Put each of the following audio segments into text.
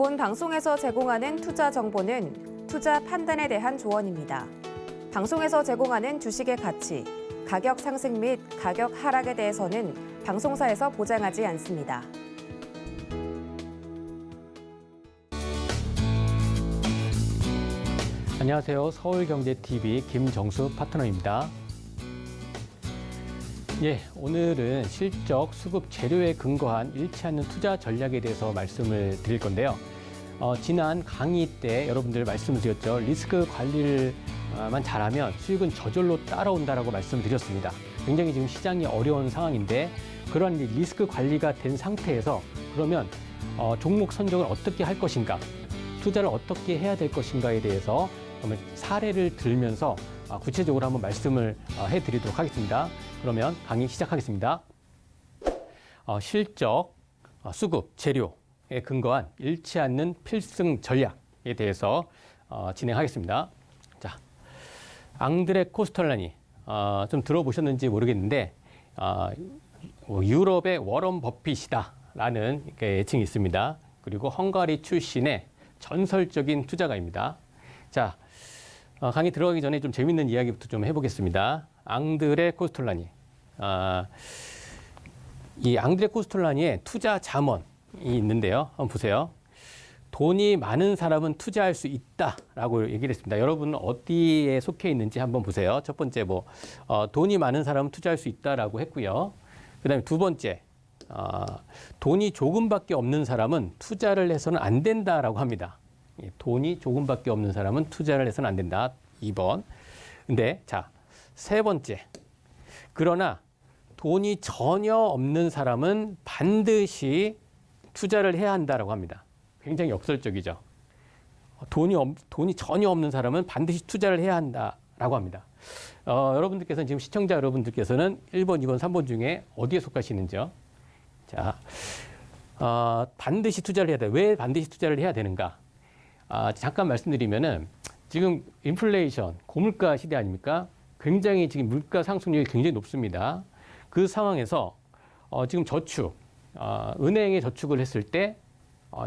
본 방송에서 제공하는 투자 정보는 투자 판단에 대한 조언입니다. 방송에서 제공하는 주식의 가치, 가격 상승 및 가격 하락에 대해서는 방송사에서 보장하지 않습니다. 안녕하세요. 서울경제TV 김정수 파트너입니다. 오늘은 실적, 수급, 재료에 근거한 잃지 않는 투자 전략에 대해서 말씀을 드릴 건데요. 지난 강의 때 여러분들 말씀드렸죠. 리스크 관리를만 잘하면 수익은 저절로 따라온다라고 말씀을 드렸습니다. 굉장히 지금 시장이 어려운 상황인데 그러한 리스크 관리가 된 상태에서 그러면 종목 선정을 어떻게 할 것인가, 투자를 어떻게 해야 될 것인가에 대해서 사례를 들면서 구체적으로 한번 말씀을 해드리도록 하겠습니다. 그러면 강의 시작하겠습니다. 실적, 수급, 재료에 근거한 잃지 않는 필승 전략에 대해서 진행하겠습니다. 자, 앙드레 코스텔라니 좀 들어보셨는지 모르겠는데 유럽의 워런 버핏이다라는 애칭이 있습니다. 그리고 헝가리 출신의 전설적인 투자가입니다. 자, 강의 들어가기 전에 좀 재밌는 이야기부터 좀 해보겠습니다. 앙드레 코스텔라니. 이 앙드레 코스텔라니의 투자 잠언이 있는데요. 한번 보세요. 돈이 많은 사람은 투자할 수 있다라고 얘기를 했습니다. 여러분은 어디에 속해 있는지 한번 보세요. 첫 번째, 돈이 많은 사람은 투자할 수 있다라고 했고요. 그 다음에 두 번째, 돈이 조금밖에 없는 사람은 투자를 해서는 안 된다라고 합니다. 돈이 조금밖에 없는 사람은 투자를 해서는 안 된다. 2번. 근데 자, 세 번째. 그러나 돈이 전혀 없는 사람은 반드시 투자를 해야 한다라고 합니다. 굉장히 역설적이죠. 돈이 전혀 없는 사람은 반드시 투자를 해야 한다라고 합니다. 여러분들께서는 지금 시청자 여러분들께서는 1번, 2번, 3번 중에 어디에 속하시는지요? 자, 반드시 투자를 해야 돼. 왜 반드시 투자를 해야 되는가? 잠깐 말씀드리면은 지금 인플레이션, 고물가 시대 아닙니까? 굉장히 지금 물가 상승률이 굉장히 높습니다. 그 상황에서 지금 저축, 은행에 저축을 했을 때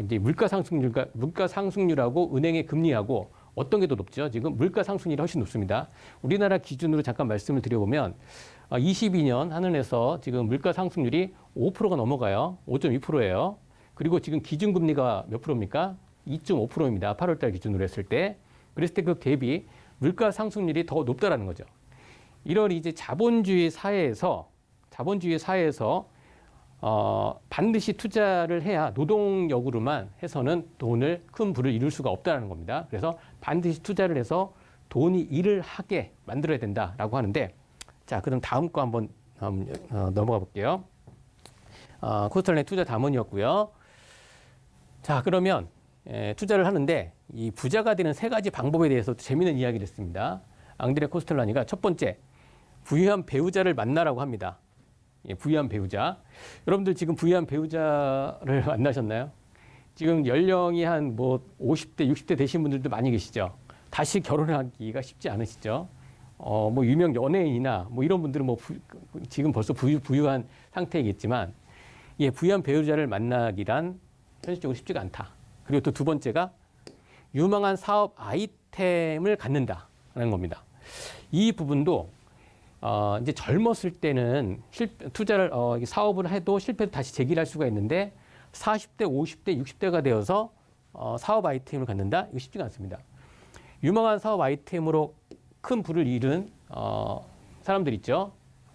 이제 물가 상승률하고 은행의 금리하고 어떤 게 더 높죠? 지금 물가 상승률이 훨씬 높습니다. 우리나라 기준으로 잠깐 말씀을 드려보면 22년 한은에서 지금 물가 상승률이 5%가 넘어가요. 5.2%예요. 그리고 지금 기준금리가 몇 프로입니까? 2.5%입니다. 8월달 기준으로 했을 때. 그랬을 때 그 갭이 물가 상승률이 더 높다라는 거죠. 이런 이제 자본주의 사회에서 반드시 투자를 해야 노동력으로만 해서는 큰 부를 이룰 수가 없다는 겁니다. 그래서 반드시 투자를 해서 돈이 일을 하게 만들어야 된다라고 하는데, 자, 그럼 다음 거 한번 넘어가 볼게요. 코스텔라니 투자 담원이었고요. 자, 그러면 투자를 하는데 이 부자가 되는 세 가지 방법에 대해서 재미있는 이야기를 했습니다. 앙드레 코스텔라니가 첫 번째, 부유한 배우자를 만나라고 합니다. 부유한 배우자. 여러분들 지금 부유한 배우자를 만나셨나요? 지금 연령이 한 50대, 60대 되신 분들도 많이 계시죠? 다시 결혼하기가 쉽지 않으시죠? 유명 연예인이나 이런 분들은 지금 벌써 부유한 상태이겠지만, 부유한 배우자를 만나기란 현실적으로 쉽지가 않다. 그리고 또 두 번째가 유망한 사업 아이템을 갖는다라는 겁니다. 이 부분도 이제 젊었을 때는 투자를 사업을 해도 실패도 다시 재기할 수가 있는데 40대, 50대, 60대가 되어서 사업 아이템을 갖는다? 이거 쉽지가 않습니다. 유망한 사업 아이템으로 큰 부를 이룬 사람들 있죠.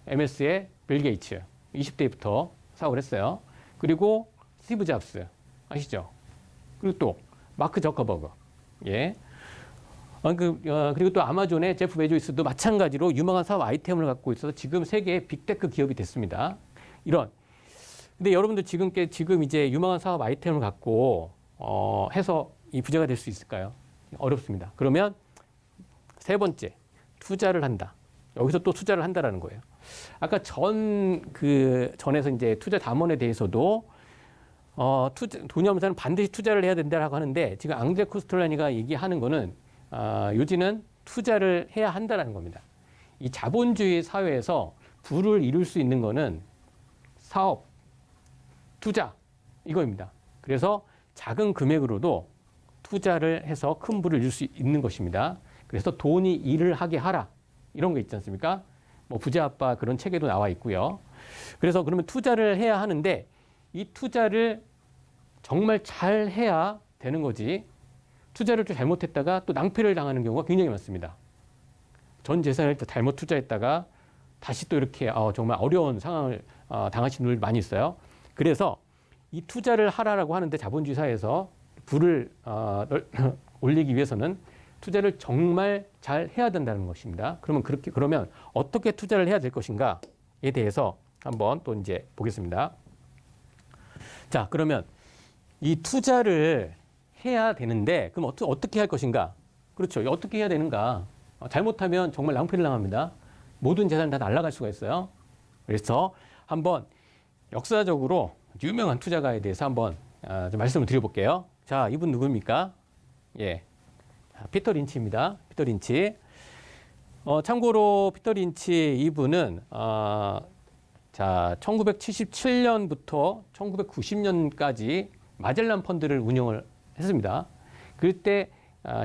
MS의 빌 게이츠 20대부터 사업을 했어요. 그리고 스티브 잡스 아시죠? 그리고 또 마크 저커버그, 그리고 또 아마존의 제프 베조이스도 마찬가지로 유망한 사업 아이템을 갖고 있어서 지금 세계의 빅테크 기업이 됐습니다. 근데 여러분들 지금 이제 유망한 사업 아이템을 갖고 해서 이 부자가 될 수 있을까요? 어렵습니다. 그러면 세 번째, 투자를 한다. 여기서 또 투자를 한다라는 거예요. 아까 전에서 이제 투자 담원에 대해서도 돈이 없는 사람은 반드시 투자를 해야 된다라고 하는데 지금 앙드레 코스텔라니가 얘기하는 거는 요지는 투자를 해야 한다라는 겁니다. 이 자본주의 사회에서 부를 이룰 수 있는 거는 사업, 투자 이거입니다. 그래서 작은 금액으로도 투자를 해서 큰 부를 이룰 수 있는 것입니다. 그래서 돈이 일을 하게 하라. 이런 거 있지 않습니까? 뭐 부자 아빠 그런 책에도 나와 있고요. 그래서 그러면 투자를 해야 하는데 이 투자를 정말 잘 해야 되는 거지. 투자를 좀 잘못했다가 또 낭패를 당하는 경우가 굉장히 많습니다. 전 재산을 잘못 투자했다가 다시 또 이렇게 정말 어려운 상황을 당하시는 분들 많이 있어요. 그래서 이 투자를 하라라고 하는데 자본주의 사회에서 부를 올리기 위해서는 투자를 정말 잘 해야 된다는 것입니다. 그러면 어떻게 투자를 해야 될 것인가에 대해서 한번 또 이제 보겠습니다. 자, 그러면 이 투자를 해야 되는데 그럼 어떻게 할 것인가? 그렇죠. 어떻게 해야 되는가? 잘못하면 정말 낭패를 당합니다. 모든 재산이 다 날아갈 수가 있어요. 그래서 한번 역사적으로 유명한 투자가에 대해서 한번 좀 말씀을 드려볼게요. 자, 이분 누구입니까? 예, 피터 린치입니다. 피터 린치. 참고로 피터 린치 이분은 자 1977년부터 1990년까지 마젤란 펀드를 운영을 했습니다. 그때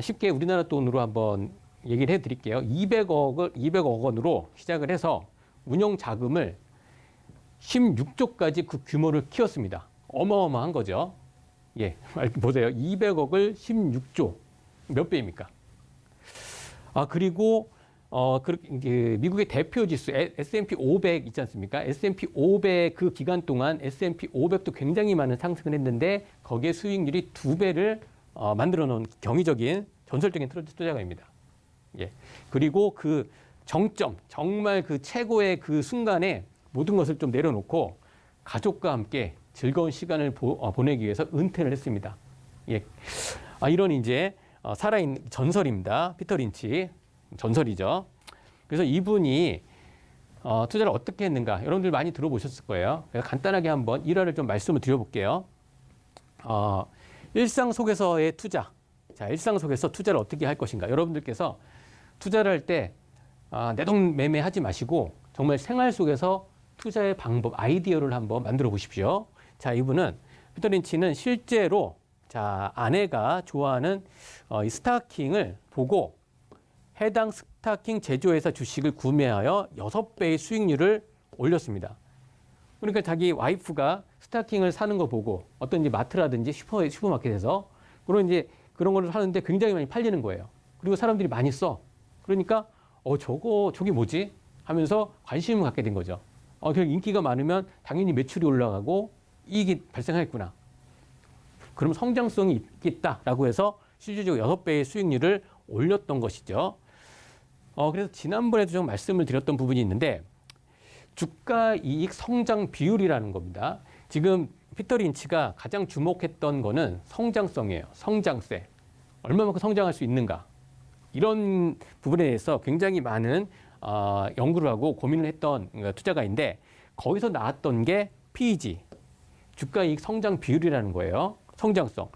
쉽게 우리나라 돈으로 한번 얘기를 해드릴게요. 200억 원으로 시작을 해서 운영 자금을 16조까지 그 규모를 키웠습니다. 어마어마한 거죠. 예, 보세요. 200억을 16조. 몇 배입니까? 그리고 미국의 대표 지수 S&P 500 있지 않습니까? S&P 500 그 기간 동안 S&P 500도 굉장히 많은 상승을 했는데 거기에 수익률이 2배를 만들어 놓은 경이적인 전설적인 투자가입니다. 예. 그리고 그 정점, 정말 그 최고의 그 순간에 모든 것을 좀 내려놓고 가족과 함께 즐거운 시간을 보내기 위해서 은퇴를 했습니다. 예. 이런 이제 살아있는 전설입니다. 피터 린치. 전설이죠. 그래서 이분이 투자를 어떻게 했는가 여러분들 많이 들어보셨을 거예요. 그래서 간단하게 한번 일화를 좀 말씀을 드려볼게요. 일상 속에서의 투자. 자, 일상 속에서 투자를 어떻게 할 것인가. 여러분들께서 투자를 할 때 내동매매 하지 마시고 정말 생활 속에서 투자의 방법, 아이디어를 한번 만들어 보십시오. 자, 이분은 피터 린치는 실제로 자, 아내가 좋아하는 이 스타킹을 보고 해당 스타킹 제조회사 주식을 구매하여 6배의 수익률을 올렸습니다. 그러니까 자기 와이프가 스타킹을 사는 거 보고 어떤 이제 마트라든지 슈퍼마켓에서 그런 거를 사는데 굉장히 많이 팔리는 거예요. 그리고 사람들이 많이 써. 그러니까 저게 뭐지? 하면서 관심을 갖게 된 거죠. 인기가 많으면 당연히 매출이 올라가고 이익이 발생하겠구나. 그럼 성장성이 있겠다라고 해서 실질적으로 6배의 수익률을 올렸던 것이죠. 그래서 지난번에도 좀 말씀을 드렸던 부분이 있는데 주가 이익 성장 비율이라는 겁니다. 지금 피터 린치가 가장 주목했던 거는 성장성이에요. 성장세. 얼마만큼 성장할 수 있는가. 이런 부분에 대해서 굉장히 많은 연구를 하고 고민을 했던 투자가인데 거기서 나왔던 게 PEG, 주가 이익 성장 비율이라는 거예요. 성장성.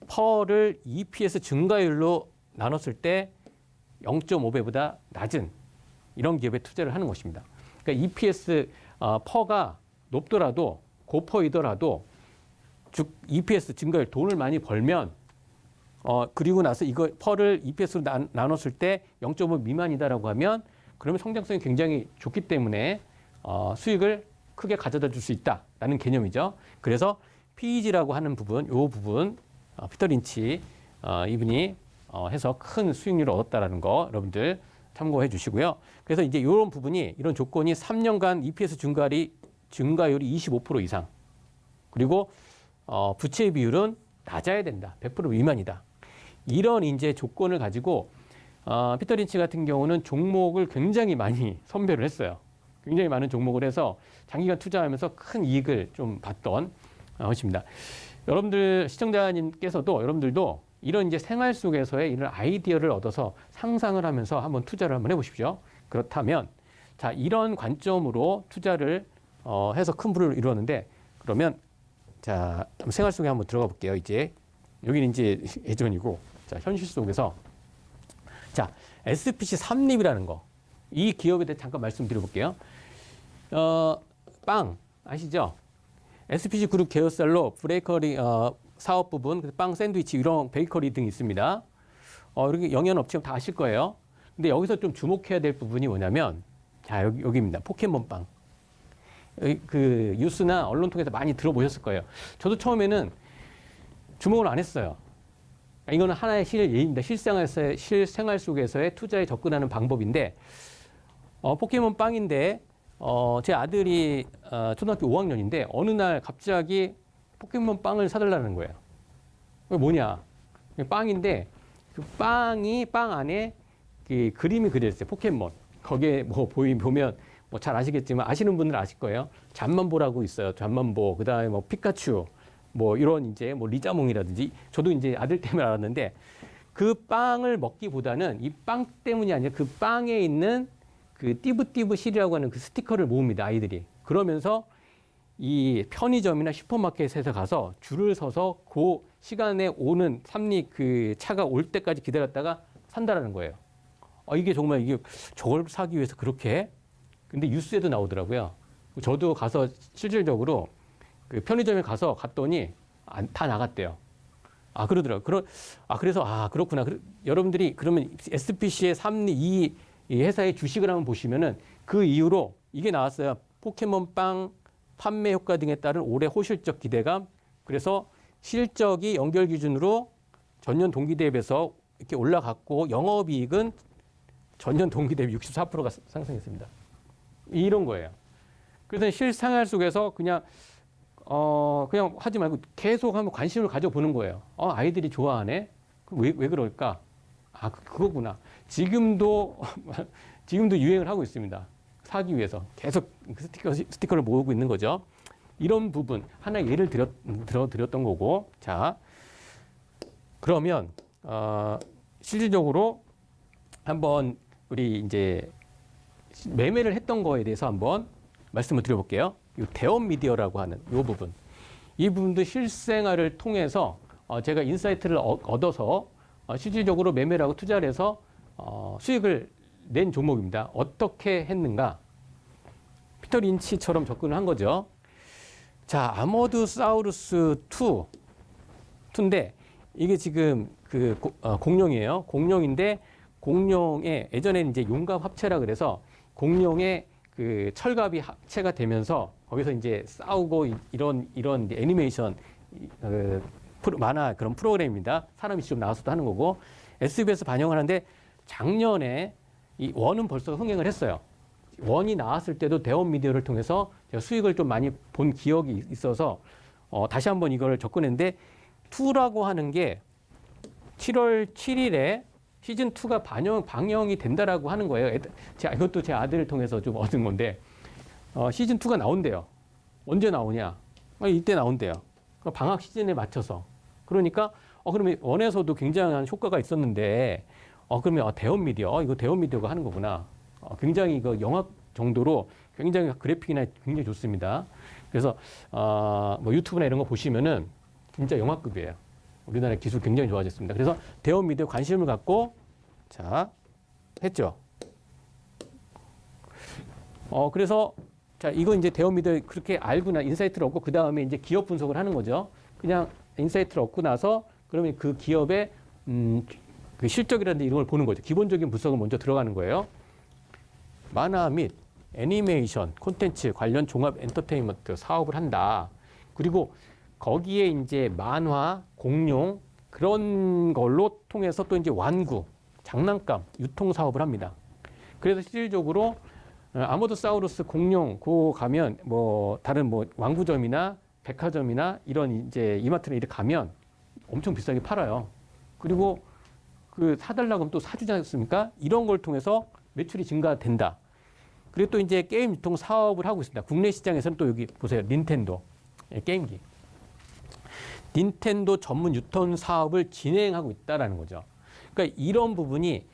퍼를 EPS 증가율로 나눴을 때 0.5배보다 낮은 이런 기업에 투자를 하는 것입니다. 그러니까 EPS 퍼가 높더라도 고퍼이더라도 EPS 증가율 돈을 많이 벌면 그리고 나서 이거 퍼를 EPS로 나눴을 때 0.5 미만이다라고 하면 그러면 성장성이 굉장히 좋기 때문에 수익을 크게 가져다 줄 수 있다라는 개념이죠. 그래서 PEG라고 하는 부분, 이 부분 피터 린치 이분이 해서 큰 수익률을 얻었다라는 거 여러분들 참고해 주시고요. 그래서 이제 이런 부분이 이런 조건이 3년간 EPS 증가율이 25% 이상 그리고 부채 비율은 낮아야 된다. 100% 미만이다. 이런 이제 조건을 가지고 피터 린치 같은 경우는 종목을 굉장히 많이 선별을 했어요. 굉장히 많은 종목을 해서 장기간 투자하면서 큰 이익을 좀 봤던 것입니다. 여러분들 시청자님께서도 여러분들도 이런 이제 생활 속에서의 이런 아이디어를 얻어서 상상을 하면서 한번 투자를 한번 해보십시오. 그렇다면 자 이런 관점으로 투자를 해서 큰 부를 이루었는데 그러면 자 생활 속에 한번 들어가 볼게요. 이제 여기는 이제 예전이고 자 현실 속에서 자 SPC 삼립이라는 거 이 기업에 대해 잠깐 말씀드려볼게요. 빵 아시죠? SPC 그룹 계열사로 사업 부분, 빵 샌드위치 이런 베이커리 등이 있습니다. 이렇게 영연업체 다 아실 거예요. 근데 여기서 좀 주목해야 될 부분이 뭐냐면, 자, 여기입니다. 포켓몬빵. 그 뉴스나 언론 통해서 많이 들어보셨을 거예요. 저도 처음에는 주목을 안 했어요. 이거는 하나의 예입니다. 실생활 속에서의 투자에 접근하는 방법인데, 포켓몬빵인데, 제 아들이 초등학교 5학년인데, 어느 날 갑자기 포켓몬빵을 사달라는 거예요. 그게 뭐냐? 빵인데, 그 빵 안에 그 그림이 그려져 있어요. 포켓몬. 거기에 보면 뭐 잘 아시겠지만 아시는 분들은 아실 거예요. 잠만보라고 있어요. 잠만보. 그다음에 뭐 피카츄. 뭐 이런 이제 뭐 리자몽이라든지 저도 이제 아들 때문에 알았는데 그 빵을 먹기보다는 이 빵 때문이 아니라 그 빵에 있는 그 띠부띠부 실이라고 하는 그 스티커를 모읍니다. 아이들이. 그러면서 이 편의점이나 슈퍼마켓에서 가서 줄을 서서 그 시간에 오는 삼리 그 차가 올 때까지 기다렸다가 산다라는 거예요. 이게 정말 이게 저걸 사기 위해서 그렇게 근데 뉴스에도 나오더라고요. 저도 가서 실질적으로 그 편의점에 갔더니 다 나갔대요. 그러더라고요. 그래서 그렇구나. 여러분들이 그러면 SPC의 삼리 이 회사의 주식을 한번 보시면은 그 이후로 이게 나왔어요. 포켓몬빵 판매 효과 등에 따른 올해 호실적 기대감. 그래서 실적이 연결 기준으로 전년 동기 대비해서 이렇게 올라갔고 영업이익은 전년 동기 대비 64%가 상승했습니다. 이런 거예요. 그래서 실생활 속에서 그냥 하지 말고 계속 한번 관심을 가져보는 거예요. 아이들이 좋아하네? 왜 그럴까? 그거구나. 지금도 유행을 하고 있습니다. 사기 위해서. 계속 스티커를 모으고 있는 거죠. 이런 부분, 하나의 예를 들었던 거고. 자, 그러면, 실질적으로 한번 우리 이제 매매를 했던 거에 대해서 한번 말씀을 드려볼게요. 이 대원 미디어라고 하는 이 부분. 이 부분도 실생활을 통해서 제가 인사이트를 얻어서 실질적으로 매매를 하고 투자를 해서 수익을 낸 종목입니다. 어떻게 했는가? 피터 린치처럼 접근을 한 거죠. 자, 아모드사우루스 2인데 이게 지금 그 공룡이에요. 공룡인데 공룡의 예전에는 이제 용갑 합체라 그래서 공룡의 그 철갑이 합체가 되면서 거기서 이제 싸우고 이런 애니메이션 만화 그런 프로그램입니다. 사람이 직접 나와서도 하는 거고 SBS 반영을 하는데 작년에 이 원은 벌써 흥행을 했어요. 원이 나왔을 때도 대원 미디어를 통해서 제가 수익을 좀 많이 본 기억이 있어서 다시 한번 이걸 접근했는데 2라고 하는 게 7월 7일에 시즌 2가 방영이 된다라고 하는 거예요. 이것도 제 아들을 통해서 좀 얻은 건데 시즌 2가 나온대요. 언제 나오냐? 이때 나온대요. 방학 시즌에 맞춰서. 그러니까 그러면 원에서도 굉장한 효과가 있었는데 그러면 대원 미디어 이거 대원 미디어가 하는 거구나. 굉장히 이거 영화 정도로 굉장히 그래픽이나 굉장히 좋습니다. 그래서 뭐 유튜브나 이런 거 보시면은 진짜 영화급이에요. 우리나라 기술 굉장히 좋아졌습니다. 그래서 대원 미디어 관심을 갖고 자 했죠. 그래서 자 이거 이제 대원 미디어 그렇게 알고나 인사이트를 얻고 그 다음에 이제 기업 분석을 하는 거죠. 그냥 인사이트를 얻고 나서 그러면 그 기업의 그 실적이라든지 이런 걸 보는 거죠. 기본적인 분석을 먼저 들어가는 거예요. 만화 및 애니메이션, 콘텐츠 관련 종합 엔터테인먼트 사업을 한다. 그리고 거기에 이제 만화, 공룡 그런 걸로 통해서 또 이제 완구, 장난감, 유통 사업을 합니다. 그래서 실질적으로 아모드사우루스 공룡 그 가면 뭐 다른 뭐 완구점이나 백화점이나 이런 이제 이마트나 이렇게 가면 엄청 비싸게 팔아요. 그리고 그 사달라고 하면 또 사주지 않습니까? 이런 걸 통해서 매출이 증가된다. 그리고 또 이제 게임 유통 사업을 하고 있습니다. 국내 시장에서는 또 여기 보세요. 닌텐도 게임기. 닌텐도 전문 유통 사업을 진행하고 있다라는 거죠. 그러니까 이런 부분이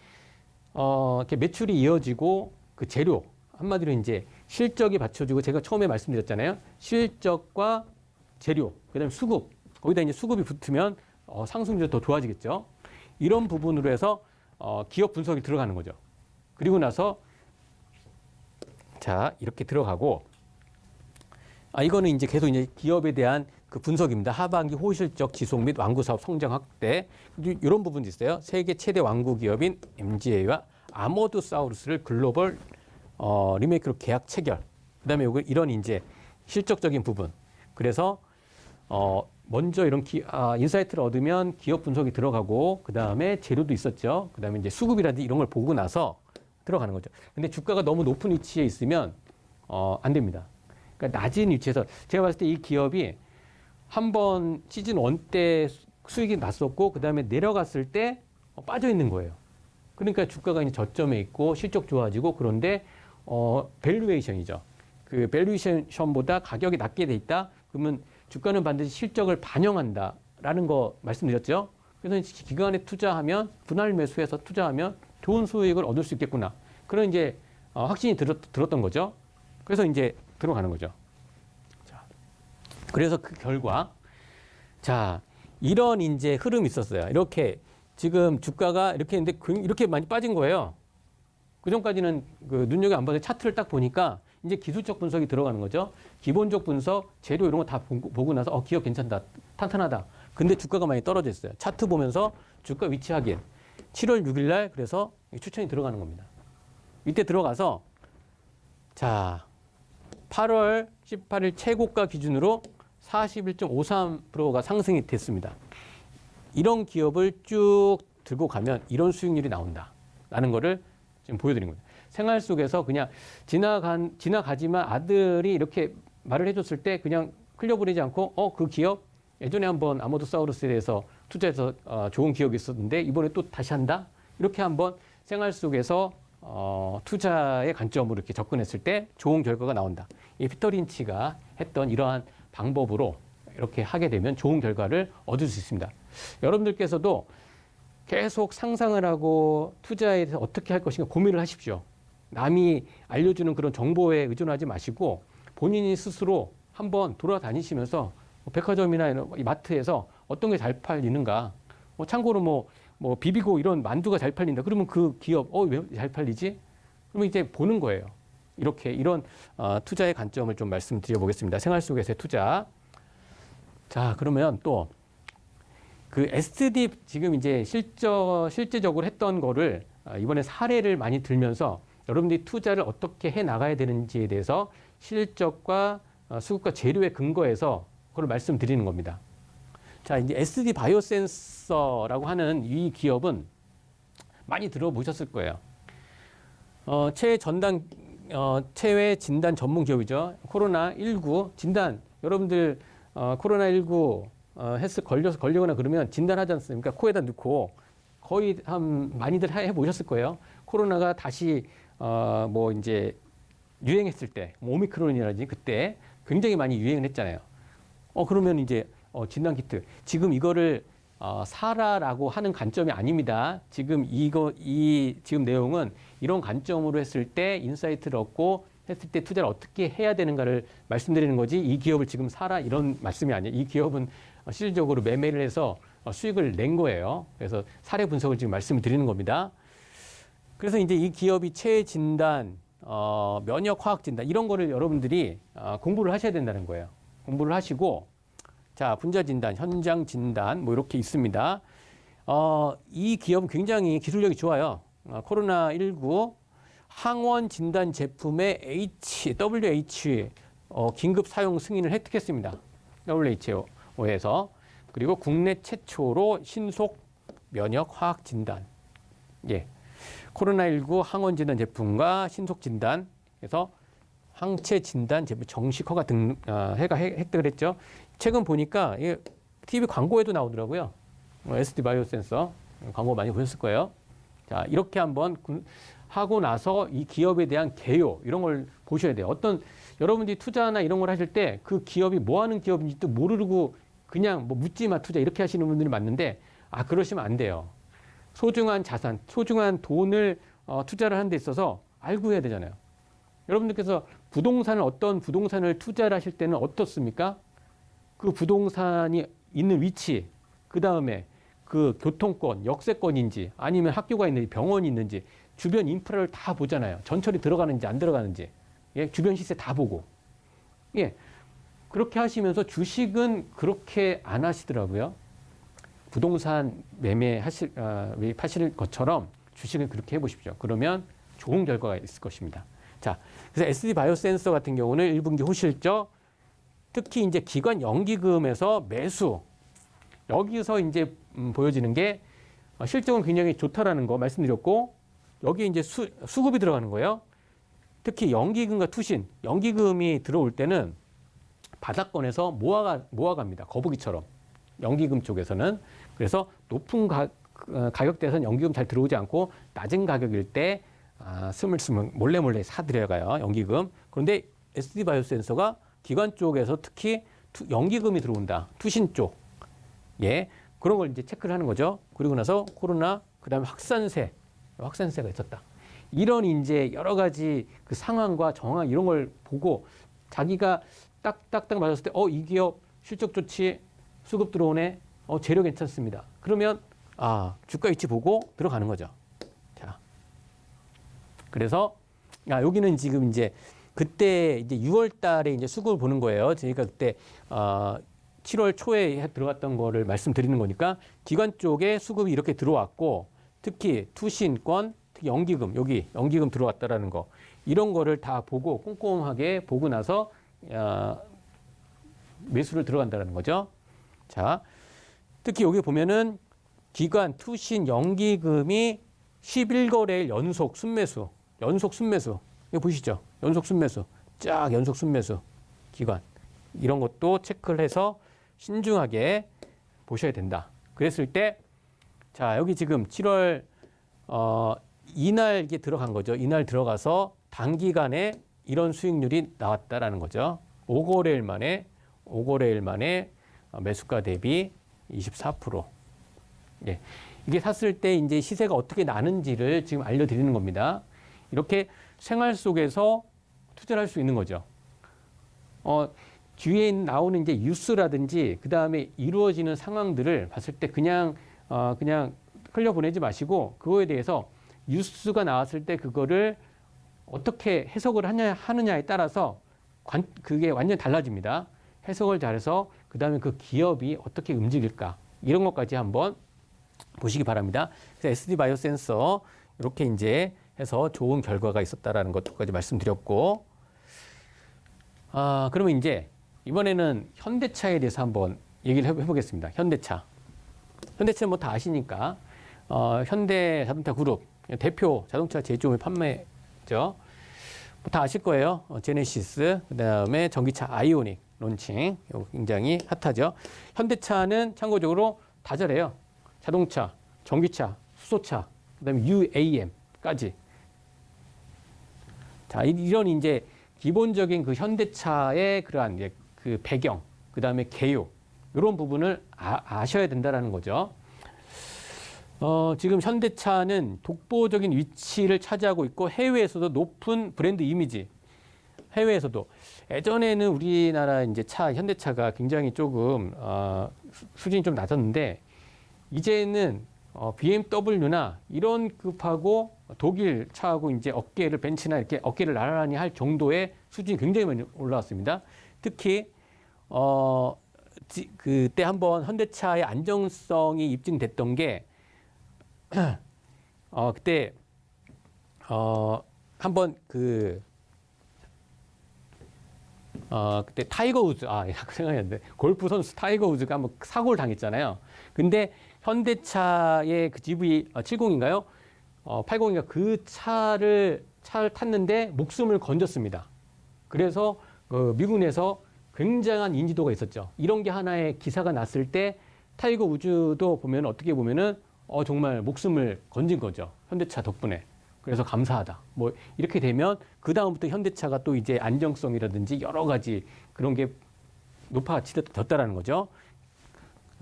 이렇게 매출이 이어지고 그 재료 한마디로 이제 실적이 받쳐주고 제가 처음에 말씀드렸잖아요. 실적과 재료, 그다음에 수급 거기다 이제 수급이 붙으면 상승률이 더 좋아지겠죠. 이런 부분으로 해서 기업 분석이 들어가는 거죠. 그리고 나서 자 이렇게 들어가고 이거는 이제 계속 이제 기업에 대한 그 분석입니다. 하반기 호실적 지속 및 완구 사업 성장 확대. 이런 부분도 있어요. 세계 최대 완구 기업인 MGA와 아모드사우루스를 글로벌 리메이크로 계약 체결. 그다음에 이런 이제 실적적인 부분. 그래서 먼저 이런 인사이트를 얻으면 기업 분석이 들어가고 그다음에 재료도 있었죠. 그다음에 이제 수급이라든지 이런 걸 보고 나서 들어가는 거죠. 근데 주가가 너무 높은 위치에 있으면 안 됩니다. 그러니까 낮은 위치에서 제가 봤을 때 이 기업이 한번 시즌 1 때 수익이 났었고 그다음에 내려갔을 때 빠져 있는 거예요. 그러니까 주가가 이제 저점에 있고 실적 좋아지고 그런데 밸류에이션이죠. 그 밸류에이션보다 가격이 낮게 돼 있다. 그러면 주가는 반드시 실적을 반영한다라는 거 말씀드렸죠. 그래서 기간에 투자하면 분할 매수해서 투자하면 좋은 수익을 얻을 수 있겠구나. 그런 이제 확신이 들었던 거죠. 그래서 이제 들어가는 거죠. 자, 그래서 그 결과 자 이런 이제 흐름이 있었어요. 이렇게 지금 주가가 이렇게 했는데 이렇게 많이 빠진 거예요. 그 전까지는 그 눈여겨 안 봤는데 차트를 딱 보니까 이제 기술적 분석이 들어가는 거죠. 기본적 분석, 재료 이런 거 다 보고 나서 기업 괜찮다, 탄탄하다. 근데 주가가 많이 떨어져 있어요. 차트 보면서 주가 위치 확인. 7월 6일 날 그래서 추천이 들어가는 겁니다. 이때 들어가서 자 8월 18일 최고가 기준으로 41.53%가 상승이 됐습니다. 이런 기업을 쭉 들고 가면 이런 수익률이 나온다라는 거를 지금 보여드린 거예요. 생활 속에서 그냥 지나가지만 아들이 이렇게 말을 해줬을 때 그냥 흘려버리지 않고 그 기업 예전에 한번 아모드사우루스에 대해서 투자해서 좋은 기억이 있었는데 이번에 또 다시 한다? 이렇게 한번 생활 속에서 투자의 관점으로 이렇게 접근했을 때 좋은 결과가 나온다. 이 피터 린치가 했던 이러한 방법으로 이렇게 하게 되면 좋은 결과를 얻을 수 있습니다. 여러분들께서도 계속 상상을 하고 투자에 대해서 어떻게 할 것인가 고민을 하십시오. 남이 알려주는 그런 정보에 의존하지 마시고 본인이 스스로 한번 돌아다니시면서 백화점이나 이런 마트에서 어떤 게 잘 팔리는가. 참고로 뭐 비비고 이런 만두가 잘 팔린다. 그러면 그 기업 왜 잘 팔리지? 그러면 이제 보는 거예요. 이런 투자의 관점을 좀 말씀드려 보겠습니다. 생활 속에서의 투자. 자, 그러면 또 그 SD 지금 이제 실제적으로 했던 거를 이번에 사례를 많이 들면서 여러분들이 투자를 어떻게 해 나가야 되는지에 대해서 실적과 수급과 재료의 근거에서 그걸 말씀드리는 겁니다. 자, 이제 SD 바이오센서라고 하는 이 기업은 많이 들어보셨을 거예요. 체외 진단 전문 기업이죠. 코로나19 진단, 여러분들 코로나19 걸리거나 그러면 진단하지 않습니까? 코에다 넣고 거의 많이들 해보셨을 거예요. 코로나가 다시 뭐 이제 유행했을 때, 오미크론이라든지 그때 굉장히 많이 유행을 했잖아요. 그러면 이제 진단 키트. 지금 이거를 사라라고 하는 관점이 아닙니다. 지금 지금 내용은 이런 관점으로 했을 때 인사이트를 얻고 했을 때 투자를 어떻게 해야 되는가를 말씀드리는 거지 이 기업을 지금 사라 이런 말씀이 아니에요. 이 기업은 실질적으로 매매를 해서 수익을 낸 거예요. 그래서 사례 분석을 지금 말씀을 드리는 겁니다. 그래서 이제 이 기업이 체외 진단, 면역 화학 진단 이런 거를 여러분들이 공부를 하셔야 된다는 거예요. 공부를 하시고 자, 분자 진단, 현장 진단 뭐 이렇게 있습니다. 이 기업은 굉장히 기술력이 좋아요. 코로나19 항원 진단 제품의 WHO 긴급 사용 승인을 획득했습니다. WHO에서. 그리고 국내 최초로 신속 면역 화학 진단. 예. 코로나19 항원 진단 제품과 신속 진단에서 항체 진단 제품 정식 허가 획득을 했죠. 최근 보니까 TV 광고에도 나오더라고요. SD 바이오센서 광고 많이 보셨을 거예요. 자, 이렇게 한번 하고 나서 이 기업에 대한 개요 이런 걸 보셔야 돼요. 여러분들이 투자나 이런 걸 하실 때 그 기업이 뭐 하는 기업인지도 모르고 그냥 뭐 묻지마 투자 이렇게 하시는 분들이 많은데 그러시면 안 돼요. 소중한 자산, 소중한 돈을 투자를 하는 데 있어서 알고 해야 되잖아요. 여러분들께서 어떤 부동산을 투자를 하실 때는 어떻습니까? 그 부동산이 있는 위치, 그 다음에 그 교통권, 역세권인지 아니면 학교가 있는지 병원이 있는지 주변 인프라를 다 보잖아요. 전철이 들어가는지 안 들어가는지, 예, 주변 시세 다 보고, 예, 그렇게 하시면서 주식은 그렇게 안 하시더라고요. 부동산 매입하실 것처럼 주식을 그렇게 해보십시오. 그러면 좋은 결과가 있을 것입니다. 자, 그래서 SD 바이오센서 같은 경우는 1분기 호실적, 특히 이제 기관 연기금에서 매수, 여기서 이제 보여지는 게 실적은 굉장히 좋다라는 거 말씀드렸고, 여기 이제 수급이 들어가는 거예요. 특히 연기금과 투신, 연기금이 들어올 때는 바닥권에서 모아갑니다. 거북이처럼. 연기금 쪽에서는. 그래서 높은 가격대에서는 연기금 잘 들어오지 않고 낮은 가격일 때 스물스물 몰래 사들여가요. 연기금. 그런데 SD 바이오센서가 기관 쪽에서 특히 연기금이 들어온다. 투신 쪽. 예. 그런 걸 이제 체크를 하는 거죠. 그리고 나서 코로나, 그 다음에 확산세가 있었다. 이런 이제 여러 가지 그 상황과 정황 이런 걸 보고 자기가 딱딱 맞았을 때, 이 기업 실적 좋지, 수급 들어오네, 재료 괜찮습니다. 그러면, 주가 위치 보고 들어가는 거죠. 자. 그래서, 여기는 지금 이제 그때 이제 6월 달에 이제 수급을 보는 거예요. 저희가 그때, 7월 초에 들어갔던 거를 말씀드리는 거니까 기관 쪽에 수급이 이렇게 들어왔고 특히 투신권, 특히 연기금, 여기 연기금 들어왔다라는 거 이런 거를 다 보고 꼼꼼하게 보고 나서 매수를 들어간다는 거죠. 자, 특히 여기 보면은 기관, 투신, 연기금이 11거래일 연속 순매수. 이거 보시죠. 연속 순매수. 쫙 연속 순매수. 기관. 이런 것도 체크를 해서 신중하게 보셔야 된다. 그랬을 때, 자, 여기 지금 7월, 이날 이게 들어간 거죠. 이날 들어가서 단기간에 이런 수익률이 나왔다라는 거죠. 5거래일 만에 매수가 대비 24%. 예. 이게 샀을 때 이제 시세가 어떻게 나는지를 지금 알려드리는 겁니다. 이렇게 생활 속에서 투자를 할 수 있는 거죠. 뒤에 나오는 이제 뉴스라든지 그 다음에 이루어지는 상황들을 봤을 때 그냥 흘려보내지 마시고 그거에 대해서 뉴스가 나왔을 때 그거를 어떻게 해석을 하느냐에 따라서 그게 완전히 달라집니다. 해석을 잘해서 그 다음에 그 기업이 어떻게 움직일까 이런 것까지 한번 보시기 바랍니다. 그래서 SD 바이오센서 이렇게 이제 해서 좋은 결과가 있었다라는 것까지 말씀드렸고, 그러면 이제 이번에는 현대차에 대해서 한번 얘기를 해보겠습니다. 현대차 뭐 다 아시니까 현대자동차 그룹 대표 자동차 제조업 판매죠. 뭐 다 아실 거예요. 제네시스, 그다음에 전기차 아이오닉 론칭 이거 굉장히 핫하죠. 현대차는 참고적으로 다 잘해요. 자동차, 전기차, 수소차, 그다음에 UAM까지. 자, 이런 이제 기본적인 그 현대차의 그러한 이제 그 배경, 그 다음에 개요, 이런 부분을 아셔야 된다라는 거죠. 지금 현대차는 독보적인 위치를 차지하고 있고 해외에서도 높은 브랜드 이미지. 해외에서도 예전에는 우리나라 이제 현대차가 굉장히 조금 수준이 좀 낮았는데 이제는 BMW나 이런 급하고 독일 차하고 이제 벤츠나 이렇게 어깨를 나란히 할 정도의 수준이 굉장히 많이 올라왔습니다. 특히 그때 한번 현대차의 안정성이 입증됐던 게 그때 한번 그때 타이거 우즈 생각이 안 돼. 골프 선수 타이거 우즈가 한번 사고를 당했잖아요. 근데 현대차의 그 GV70인가요? 80인가 그 차를 탔는데 목숨을 건졌습니다. 그래서 미국 내에서 굉장한 인지도가 있었죠. 이런 게 하나의 기사가 났을 때 타이거 우즈도 보면 어떻게 보면은 정말 목숨을 건진 거죠. 현대차 덕분에. 그래서 감사하다. 뭐 이렇게 되면 그 다음부터 현대차가 또 이제 안정성이라든지 여러 가지 그런 게 높아졌다라는 거죠.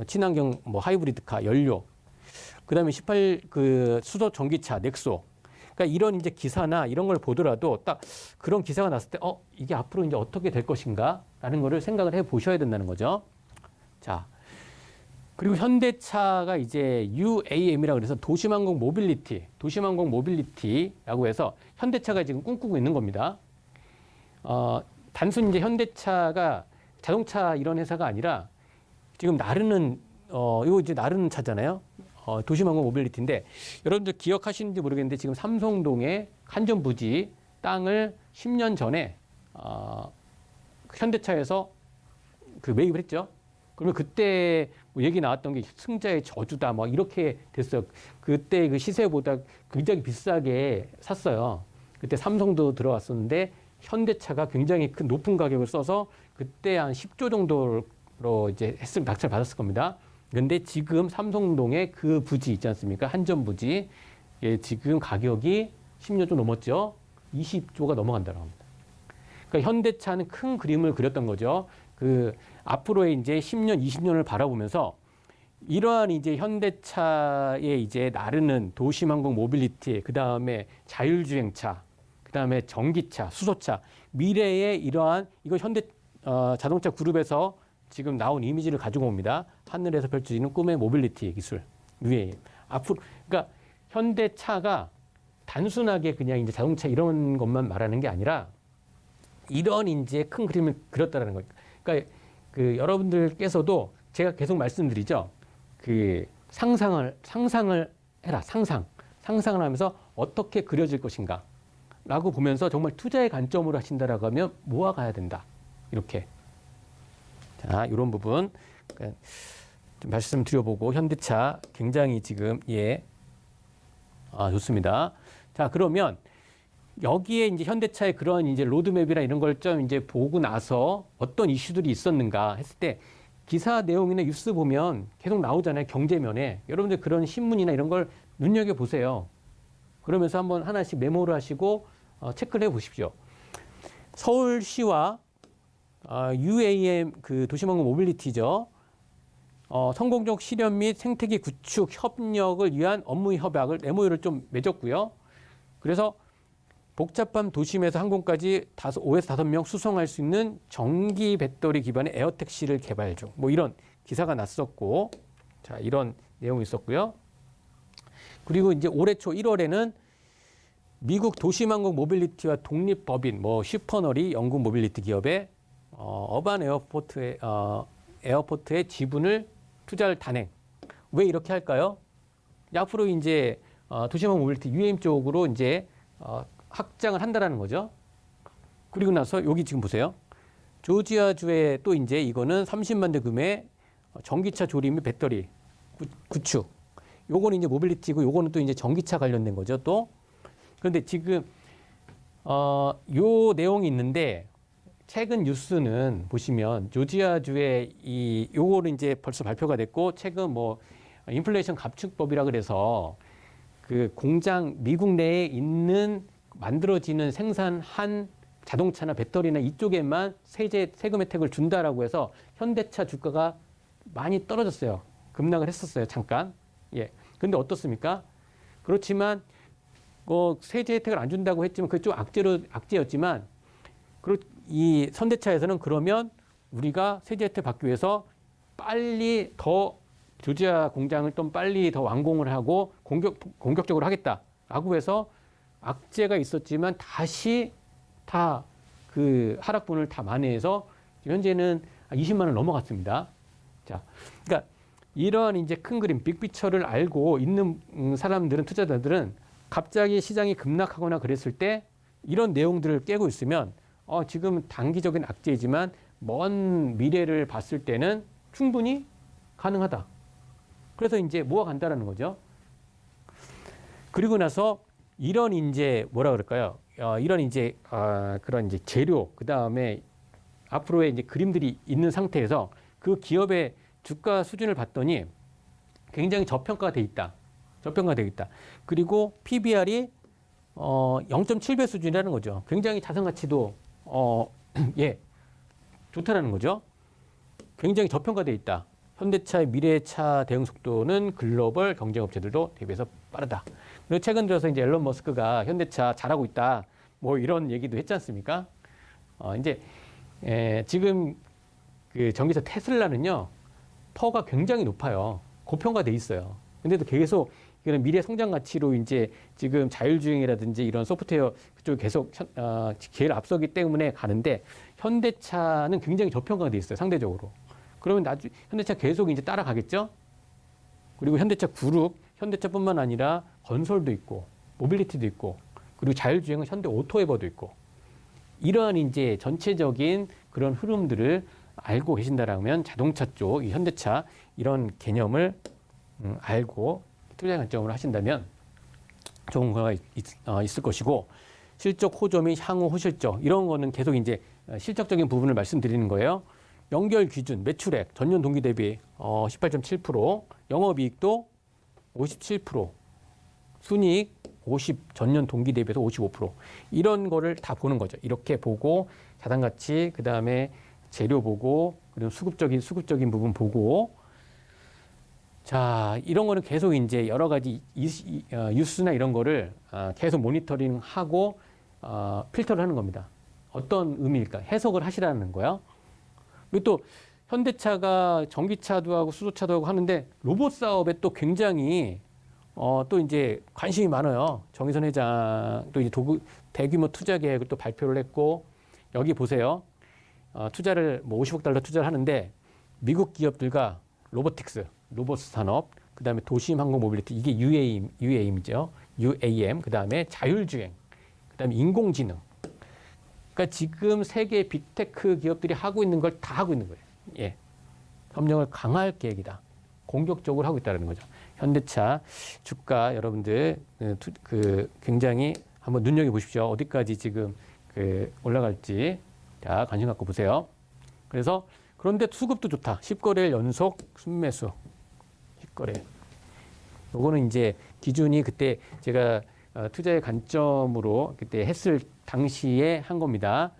친환경 뭐 하이브리드카 연료, 그다음에 18 수소 전기차 넥소. 그러니까 이런 이제 기사나 이런 걸 보더라도 딱 그런 기사가 났을 때 이게 앞으로 이제 어떻게 될 것인가라는 거를 생각을 해 보셔야 된다는 거죠. 자. 그리고 현대차가 이제 UAM이라고 그래서 도시망공 모빌리티라고 해서 현대차가 지금 꿈꾸고 있는 겁니다. 단순히 이제 현대차가 자동차 이런 회사가 아니라 지금 나르는 이거 이제 나르는 차잖아요. 도시망공 모빌리티인데 여러분들 기억하시는지 모르겠는데 지금 삼성동에 한전 부지 땅을 10년 전에 현대차에서 그 매입을 했죠. 그러면 그때 뭐 얘기 나왔던 게 승자의 저주다 뭐 이렇게 됐어요. 그때 그 시세보다 굉장히 비싸게 샀어요. 그때 삼성도 들어왔었는데 현대차가 굉장히 큰 높은 가격을 써서 그때 한 10조 정도로 이제 낙찰 받았을 겁니다. 근데 지금 삼성동에 그 부지 있지 않습니까? 한전 부지. 예, 지금 가격이 10년 좀 넘었죠. 20조가 넘어간다고 합니다. 그러니까 현대차는 큰 그림을 그렸던 거죠. 그 앞으로의 이제 10년, 20년을 바라보면서 이러한 이제 현대차의 이제 나르는 도시망공 모빌리티, 그 다음에 자율주행차, 그 다음에 전기차, 수소차, 미래의 이러한 이거 현대 자동차 그룹에서 지금 나온 이미지를 가지고 옵니다. 하늘에서 펼쳐지는 꿈의 모빌리티 기술, UAM. 앞으로 그러니까 현대차가 단순하게 그냥 이제 자동차 이런 것만 말하는 게 아니라 이런 이제 큰 그림을 그렸다라는 거예요. 그러니까 그 여러분들께서도 제가 계속 말씀드리죠. 그 상상을 해라. 상상을 하면서 어떻게 그려질 것인가 라고 보면서 정말 투자의 관점으로 하신다라고 하면 모아가야 된다. 이렇게. 자, 이런 부분 좀 말씀 드려보고 현대차 굉장히 지금 좋습니다. 자, 그러면 여기에 이제 현대차의 그런 이제 로드맵이나 이런 걸 좀 이제 보고 나서 어떤 이슈들이 있었는가 했을 때 기사 내용이나 뉴스 보면 계속 나오잖아요. 경제면에. 여러분들 그런 신문이나 이런 걸 눈여겨보세요. 그러면서 한번 하나씩 메모를 하시고 체크를 해 보십시오. 서울시와 UAM 그 도시망공 모빌리티죠. 성공적 실현 및 생태계 구축 협력을 위한 업무 협약을 MOU를 좀 맺었고요. 그래서 복잡한 도심에서 항공까지 5에서 5명 수송할 수 있는 전기 배터리 기반의 에어택시를 개발 중. 뭐 이런 기사가 났었고, 자, 이런 내용이 있었고요. 그리고 이제 올해 초 1월에는 미국 도시망공 모빌리티와 독립법인 슈퍼너리 영국 모빌리티 기업의 어반 에어포트의 지분을 투자를 단행. 왜 이렇게 할까요? 앞으로 이제 도시망공 모빌리티 UAM 쪽으로 이제 확장을 한다라는 거죠. 그리고 나서 여기 지금 보세요. 조지아주에 또 이제 이거는 30만 대 금의 전기차 조립 및 배터리 구축. 요거는 이제 모빌리티고 요거는 또 이제 전기차 관련된 거죠. 또. 그런데 지금 요 내용이 있는데 최근 뉴스는 보시면 조지아주에 요거는 이제 벌써 발표가 됐고 최근 인플레이션 감축법이라 그래서 그 공장 미국 내에 있는 만들어지는 생산한 자동차나 배터리나 이쪽에만 세금 혜택을 준다라고 해서 현대차 주가가 많이 떨어졌어요. 급락을 했었어요. 잠깐. 예. 근데 어떻습니까? 그렇지만 세제 혜택을 안 준다고 했지만 그게 좀 악재였지만 이 현대차에서는 그러면 우리가 세제 혜택 받기 위해서 빨리 더 조지아 공장을 좀 빨리 더 완공을 하고 공격적으로 하겠다라고 해서 악재가 있었지만 다시 다 그 하락분을 다 만회해서 현재는 20만 원 넘어갔습니다. 자, 그러니까 이러한 이제 큰 그림, 빅피처를 알고 있는 사람들은 투자자들은 갑자기 시장이 급락하거나 그랬을 때 이런 내용들을 깨고 있으면 지금 단기적인 악재이지만 먼 미래를 봤을 때는 충분히 가능하다. 그래서 이제 모아간다라는 거죠. 그리고 나서 이런 이제 뭐라 그럴까요? 이런 이제 그런 이제 재료 그 다음에 앞으로의 이제 그림들이 있는 상태에서 그 기업의 주가 수준을 봤더니 굉장히 저평가가 돼 있다. 그리고 PBR이 0.7배 수준이라는 거죠. 굉장히 자산 가치도 좋다라는 거죠. 굉장히 저평가돼 있다. 현대차의 미래차 대응 속도는 글로벌 경쟁업체들도 대비해서 빠르다. 그리고 최근 들어서 이제 앨런 머스크가 현대차 잘하고 있다. 뭐 이런 얘기도 했지 않습니까? 지금 그 전기차 테슬라는요, 퍼가 굉장히 높아요. 고평가돼 있어요. 근데도 계속 이런 미래 성장 가치로 이제 지금 자율주행이라든지 이런 소프트웨어 그쪽 계속 제일 앞서기 때문에 가는데 현대차는 굉장히 저평가가 돼 있어요, 상대적으로. 그러면 나중에 현대차 계속 이제 따라가겠죠? 그리고 현대차 그룹, 현대차뿐만 아니라 건설도 있고, 모빌리티도 있고, 그리고 자율주행은 현대 오토에버도 있고, 이러한 이제 전체적인 그런 흐름들을 알고 계신다라면 자동차 쪽, 이 현대차 이런 개념을 알고 투자 관점으로 하신다면 좋은 거가 있을 것이고, 실적 호조 및 향후 호실적 이런 거는 계속 이제 실적적인 부분을 말씀드리는 거예요. 연결 기준 매출액 전년 동기 대비 18.7%, 영업이익도 57%, 순이익 50 전년 동기 대비해서 55% 이런 거를 다 보는 거죠. 이렇게 보고 자산 가치 그다음에 재료 보고 그리고 수급적인 부분 보고 자, 이런 거는 계속 이제 여러 가지 뉴스나 이런 거를 계속 모니터링하고 필터를 하는 겁니다. 어떤 의미일까? 해석을 하시라는 거야. 그리고 또 현대차가 전기차도 하고 수소차도 하고 하는데 로봇 사업에 또 굉장히 또 이제 관심이 많아요. 정의선 회장 또 이제 대규모 투자 계획을 또 발표를 했고 여기 보세요. 투자를 뭐 50억 달러 투자를 하는데 미국 기업들과 로보틱스, 로봇 산업, 그다음에 도심 항공 모빌리티 이게 UAM이죠. UAM 그다음에 자율주행, 그다음에 인공지능. 그러니까 지금 세계 빅테크 기업들이 하고 있는 걸 다 하고 있는 거예요. 예. 협력을 강화할 계획이다. 공격적으로 하고 있다는 거죠. 현대차 주가 여러분들 굉장히 한번 눈여겨 보십시오. 어디까지 지금 올라갈지 자 관심 갖고 보세요. 그래서 그런데 수급도 좋다. 10거래일 연속 순매수. 10거래. 요거는 이제 기준이 그때 제가 투자의 관점으로 그때 했을 당시에 한 겁니다.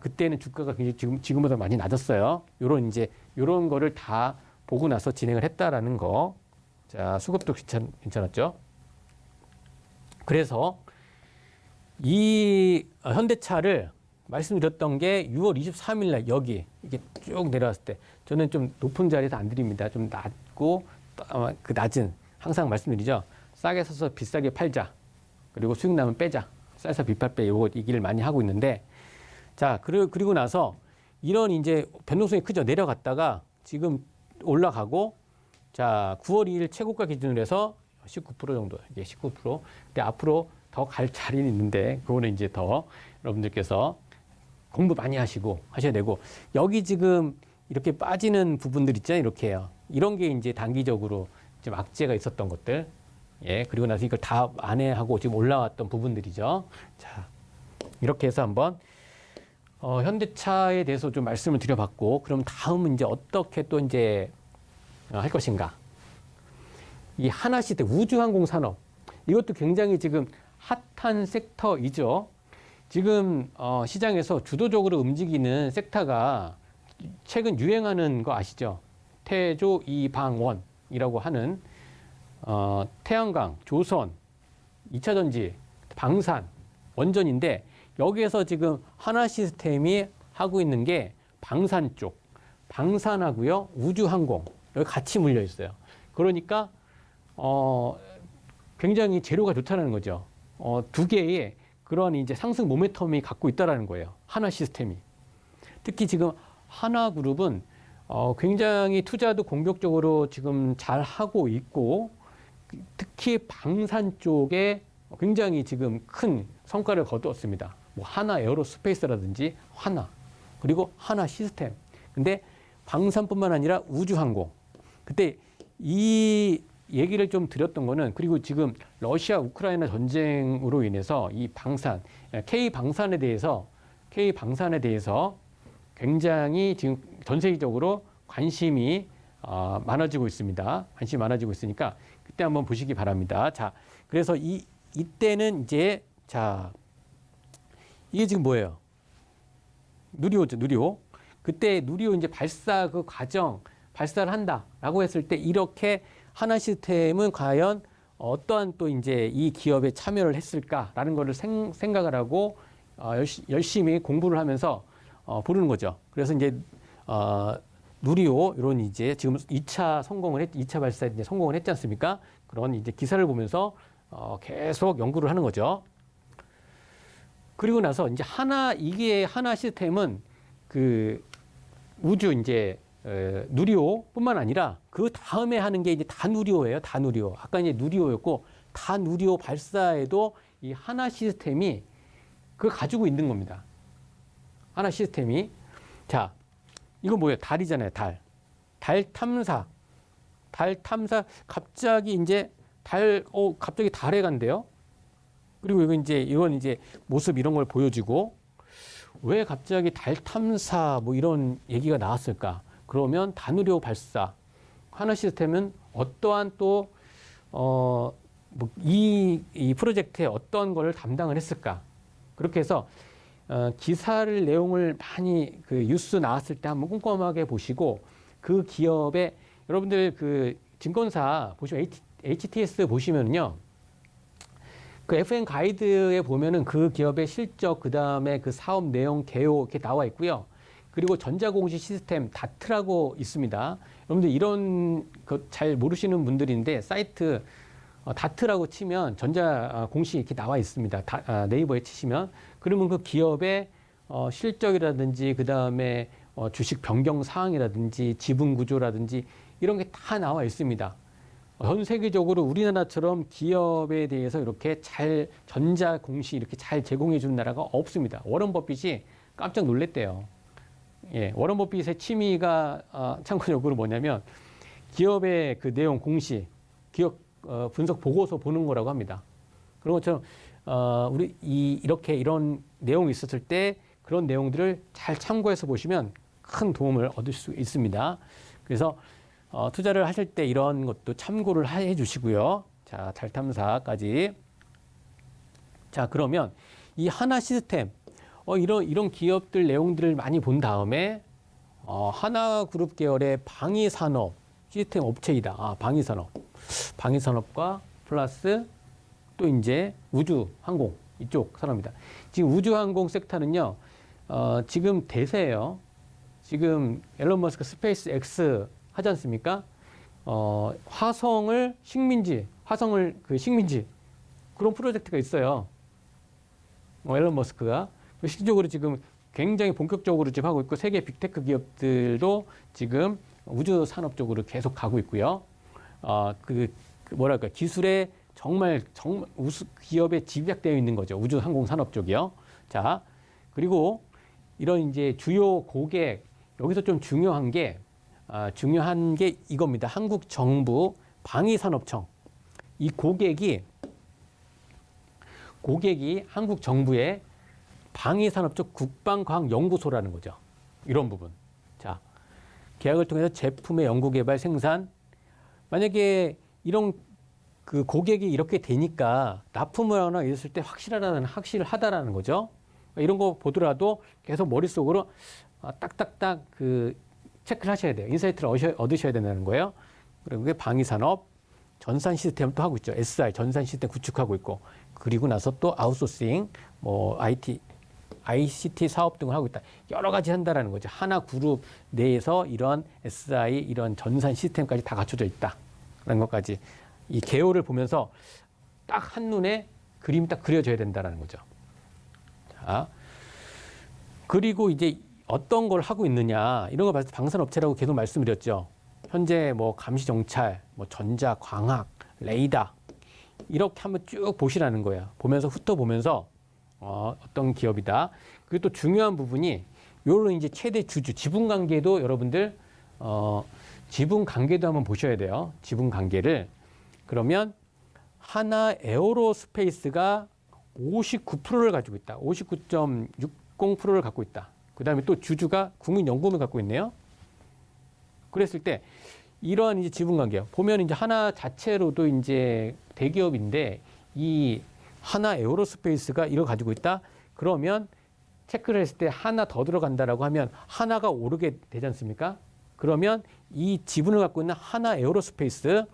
그때는 주가가 굉장히 지금보다 많이 낮았어요. 요런 거를 다 보고 나서 진행을 했다라는 거. 자, 수급도 괜찮았죠? 그래서 이 현대차를 말씀드렸던 게 6월 23일 날 여기 이게 쭉 내려왔을 때 저는 좀 높은 자리에서 안 드립니다. 좀 낮고 그 낮은 항상 말씀드리죠. 싸게 사서 비싸게 팔자. 그리고 수익 나면 빼자. 싸서 비팔 빼. 요거 얘기를 많이 하고 있는데 자, 그리고 나서 이런 이제 변동성이 크죠. 내려갔다가 지금 올라가고 자, 9월 2일 최고가 기준으로 해서 19% 정도. 이게 19%. 근데 앞으로 더 갈 자리는 있는데 그거는 이제 더 여러분들께서 공부 많이 하시고 하셔야 되고 여기 지금 이렇게 빠지는 부분들 있잖아요. 이렇게 해요. 이런 게 이제 단기적으로 좀 악재가 있었던 것들. 예, 그리고 나서 이걸 다 만회하고 지금 올라왔던 부분들이죠. 자, 이렇게 해서 한번 현대차에 대해서 좀 말씀을 드려봤고, 그럼 다음은 이제 어떻게 또 이제 할 것인가? 이 하나시대 우주항공 산업 이것도 굉장히 지금 핫한 섹터이죠. 지금 시장에서 주도적으로 움직이는 섹터가 최근 유행하는 거 아시죠? 태조 이방원이라고 하는 태양광, 조선, 2차 전지, 방산, 원전인데 여기에서 지금 하나 시스템이 하고 있는 게 방산 쪽, 방산하고요, 우주항공 여기 같이 물려 있어요. 그러니까 굉장히 재료가 좋다는 거죠. 두 개의 그런 이제 상승 모멘텀이 갖고 있다라는 거예요. 하나 시스템이. 특히 지금 하나그룹은 굉장히 투자도 공격적으로 지금 잘 하고 있고 특히 방산 쪽에 굉장히 지금 큰 성과를 거두었습니다. 뭐 하나 에어로스페이스라든지 하나 그리고 하나 시스템. 근데 방산뿐만 아니라 우주항공. 그때 이 얘기를 좀 드렸던 거는 그리고 지금 러시아 우크라이나 전쟁으로 인해서 이 방산 K 방산에 대해서 굉장히 지금 전 세계적으로 관심이 많아지고 있습니다. 관심이 많아지고 있으니까 그때 한번 보시기 바랍니다. 자, 그래서 이때는 이제 자 이게 지금 뭐예요? 누리호죠, 누리호. 그때 누리호 이제 발사 그 과정 발사를 한다라고 했을 때 이렇게 하나 시스템은 과연 어떠한 또 이제 이 기업에 참여를 했을까라는 거를 생각을 하고 열심히 공부를 하면서 보는 거죠. 그래서 이제 누리호 이런 이제 지금 2차 발사에 이제 성공을 했지 않습니까? 그런 이제 기사를 보면서 계속 연구를 하는 거죠. 그리고 나서 이제 이게 하나 시스템은 그 우주 이제 누리호뿐만 아니라 그 다음에 하는 게 이제 다누리호예요. 다누리호. 아까 이제 누리호였고 다누리호 발사에도 이 하나 시스템이 그걸 가지고 있는 겁니다. 하나 시스템이. 자, 이거 뭐예요? 달이잖아요. 달. 달 탐사. 갑자기 이제 갑자기 달에 간대요. 그리고 이건 이제 모습 이런 걸 보여주고 왜 갑자기 달 탐사 뭐 이런 얘기가 나왔을까? 그러면 다누리호 발사 하나 시스템은 어떠한 또 이 프로젝트에 어떤 걸 담당을 했을까? 그렇게 해서 기사를 내용을 많이 그 뉴스 나왔을 때 한번 꼼꼼하게 보시고 그 기업의 여러분들 그 증권사 보시면 HTS 보시면요. 그 FN 가이드에 보면은 그 기업의 실적, 그 다음에 그 사업 내용, 개요 이렇게 나와 있고요. 그리고 전자공시 시스템 다트라고 있습니다. 여러분들 이런 거 잘 모르시는 분들인데 사이트 다트라고 치면 전자공시 이렇게 나와 있습니다. 네이버에 치시면 그러면 그 기업의 실적이라든지 그 다음에 주식 변경 사항이라든지 지분 구조라든지 이런 게 다 나와 있습니다. 전 세계적으로 우리나라처럼 기업에 대해서 이렇게 잘 전자 공시 이렇게 잘 제공해 주는 나라가 없습니다. 워런 버핏이 깜짝 놀랐대요. 예, 워런 버핏의 취미가 참고적으로 뭐냐면 기업의 그 내용 공시, 기업 분석 보고서 보는 거라고 합니다. 그런 것처럼 우리 이렇게 이런 내용이 있었을 때 그런 내용들을 잘 참고해서 보시면 큰 도움을 얻을 수 있습니다. 그래서 투자를 하실 때 이런 것도 참고를 해 주시고요. 자, 달 탐사까지. 자, 그러면 이 하나 시스템, 이런 기업들 내용들을 많이 본 다음에, 하나그룹 계열의 방위산업 시스템 업체이다. 방위산업과 플러스 또 이제 우주항공 이쪽 산업입니다. 지금 우주항공 섹터는요, 지금 대세예요. 지금 앨런 머스크 스페이스 X 하지 않습니까? 화성을 식민지 그런 프로젝트가 있어요. 앨런 머스크가 실질적으로 지금 굉장히 본격적으로 지금 하고 있고 세계 빅테크 기업들도 지금 우주 산업 쪽으로 계속 가고 있고요. 뭐랄까 기술에 정말 우수 기업에 집약되어 있는 거죠. 우주 항공 산업 쪽이요. 자, 그리고 이런 이제 주요 고객 여기서 좀 중요한 게 이겁니다. 한국 정부 방위산업청. 이 고객이 한국 정부의 방위산업적 국방과학연구소라는 거죠. 이런 부분. 자, 계약을 통해서 제품의 연구개발 생산. 만약에 이런 그 고객이 이렇게 되니까 납품을 하거나 이랬을 때 확실하다라는 거죠. 이런 거 보더라도 계속 머릿속으로 딱딱딱 그 체크를 하셔야 돼요. 인사이트를 얻으셔야 된다는 거예요. 그리고 그게 방위산업, 전산 시스템도 하고 있죠. SI, 전산 시스템 구축하고 있고. 그리고 나서 또 아웃소싱, ICT 사업 등을 하고 있다. 여러 가지 한다라는 거죠. 하나 그룹 내에서 이런 SI, 이런 전산 시스템까지 다 갖춰져 있다. 라는 것까지. 이 개요를 보면서 딱 한눈에 그림이 딱 그려져야 된다라는 거죠. 자. 그리고 이제 어떤 걸 하고 있느냐. 이런 거 봤을 때 방산업체라고 계속 말씀드렸죠. 현재 감시 정찰, 전자, 광학, 레이더. 이렇게 한번 쭉 보시라는 거예요. 훑어보면서 어떤 기업이다. 그리고 또 중요한 부분이 요런 이제 최대 주주, 지분 관계도 여러분들 지분 관계도 한번 보셔야 돼요. 지분 관계를. 그러면 하나 에어로스페이스가 59%를 가지고 있다. 59.60%를 갖고 있다. 그 다음에 또 주주가 국민연금을 갖고 있네요. 그랬을 때 이러한 이제 지분 관계 보면 이제 하나 자체로도 이제 대기업인데 이 하나 에어로스페이스가 이거 가지고 있다. 그러면 체크를 했을 때 하나 더 들어간다라고 하면 하나가 오르게 되지 않습니까? 그러면 이 지분을 갖고 있는 하나 에어로스페이스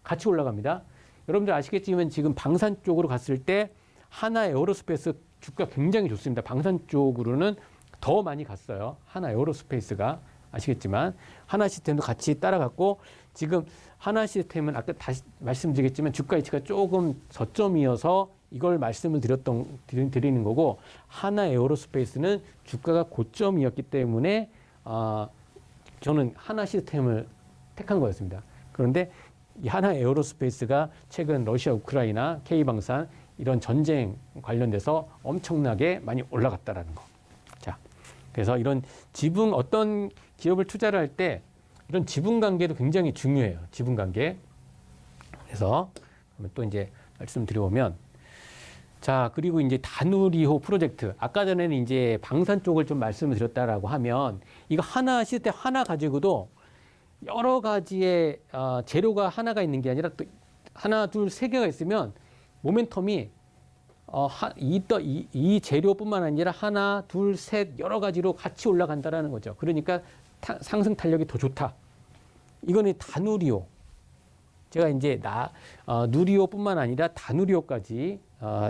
같이 올라갑니다. 여러분들 아시겠지만 지금 방산 쪽으로 갔을 때 하나 에어로스페이스 주가 굉장히 좋습니다. 방산 쪽으로는 더 많이 갔어요. 하나 에어로스페이스가 아시겠지만 하나 시스템도 같이 따라갔고 지금 하나 시스템은 아까 다시 말씀드리겠지만 주가 위치가 조금 저점이어서 이걸 말씀을 드리는 거고 하나 에어로스페이스는 주가가 고점이었기 때문에 저는 하나 시스템을 택한 거였습니다. 그런데 이 하나 에어로스페이스가 최근 러시아, 우크라이나, K방산 이런 전쟁 관련돼서 엄청나게 많이 올라갔다라는 거. 자, 그래서 이런 지분 어떤 기업을 투자를 할 때 이런 지분 관계도 굉장히 중요해요. 지분 관계. 그래서 또 이제 말씀드려보면 자, 그리고 이제 다누리호 프로젝트. 아까 전에는 이제 방산 쪽을 좀 말씀을 드렸다라고 하면 이거 하나 시스템 하나 가지고도 여러 가지의 재료가 하나가 있는 게 아니라 또 하나, 둘, 세 개가 있으면 모멘텀이 이 재료뿐만 아니라 하나, 둘, 셋 여러 가지로 같이 올라간다라는 거죠. 그러니까 상승 탄력이 더 좋다. 이거는 다누리호. 제가 이제 누리호뿐만 아니라 다누리호까지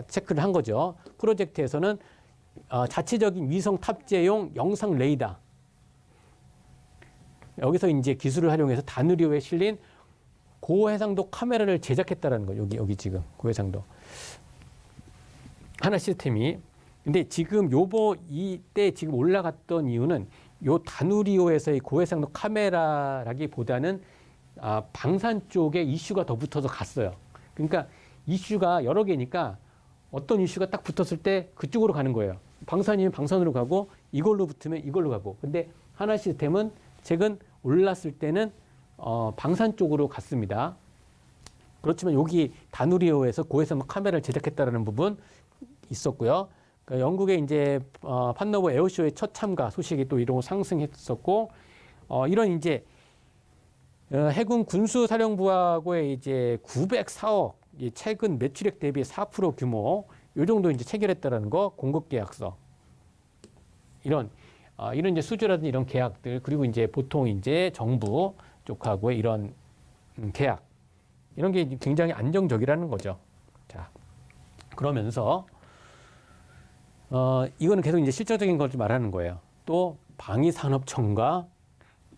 체크를 한 거죠. 프로젝트에서는 자체적인 위성 탑재용 영상 레이더. 여기서 이제 기술을 활용해서 다누리호에 실린 고해상도 카메라를 제작했다라는 거예요. 여기 지금 고해상도 하나 시스템이. 근데 지금 이때 지금 올라갔던 이유는 요 다누리호에서의 고해상도 카메라라기보다는 방산 쪽에 이슈가 더 붙어서 갔어요. 그러니까 이슈가 여러 개니까 어떤 이슈가 딱 붙었을 때 그쪽으로 가는 거예요. 방산이면 방산으로 가고 이걸로 붙으면 이걸로 가고. 근데 하나 시스템은 최근 올랐을 때는 방산 쪽으로 갔습니다. 그렇지만 여기 다누리호에서 고해상도 카메라를 제작했다라는 부분 있었고요. 그러니까 영국의 이제 판노버 에어쇼의 첫 참가 소식이 또 이런 상승했었고 이런 이제 해군 군수사령부하고의 이제 904억 최근 매출액 대비 4% 규모 요 정도 이제 체결했다라는 거 공급 계약서 이런 이제 수주라든지 이런 계약들 그리고 이제 보통 이제 정부 쪽하고의 이런 계약 이런 게 굉장히 안정적이라는 거죠. 자 그러면서 이거는 계속 이제 실질적인 걸 좀 말하는 거예요. 또 방위산업청과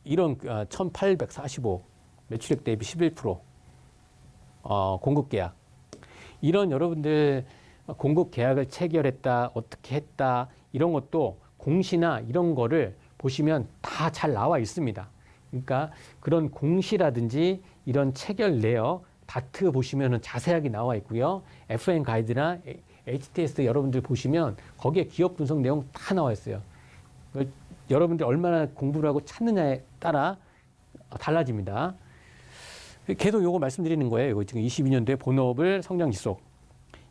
이런 1,845 매출액 대비 11% 공급 계약 이런 여러분들 공급 계약을 체결했다 어떻게 했다 이런 것도 공시나 이런 거를 보시면 다 잘 나와 있습니다. 그러니까 그런 공시라든지 이런 체결 내역 다트 보시면은 자세하게 나와 있고요. FN 가이드나 HTS 여러분들 보시면 거기에 기업 분석 내용 다 나와 있어요. 여러분들 얼마나 공부를 하고 찾느냐에 따라 달라집니다. 계속 요거 말씀드리는 거예요. 이거 지금 22년도에 본업을 성장 지속.